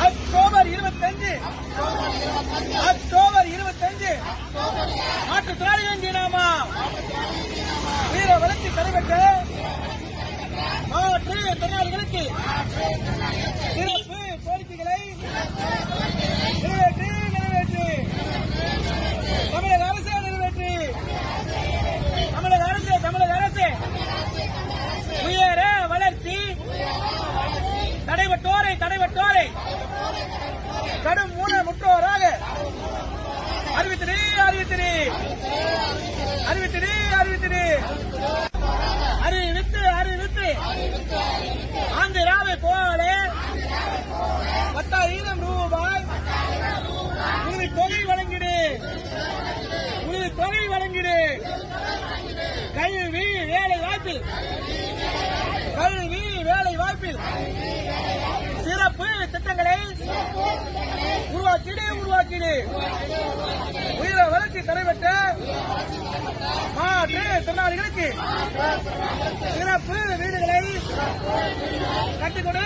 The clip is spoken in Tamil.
அக்டோபர் 25 மாற்றுத்திறனாளிகள் தினமா வீர வளர்ச்சி நடைபெற்ற மாற்றுத்திறனாளிகளுக்கு சிறப்பு கோரிக்கைகளை நிறைவேற்றி தமிழக அரசு உயர வளர்ச்சி தடைபட்டோரை கடும் முற்றோராக அறிவித்திடு ஆந்திராவை போல 10,000 ரூபாய் உதவித்தொகை வழங்கிடு கல்வி வேலை வாய்ப்பில் சிறப்பு திட்டங்களை உருவாக்கிடு உயர வளர்ச்சி நடைபெற்ற மாற்றுத்திறனாளிகளுக்கு சிறப்பு வீடுகளை கட்டிக்கொடு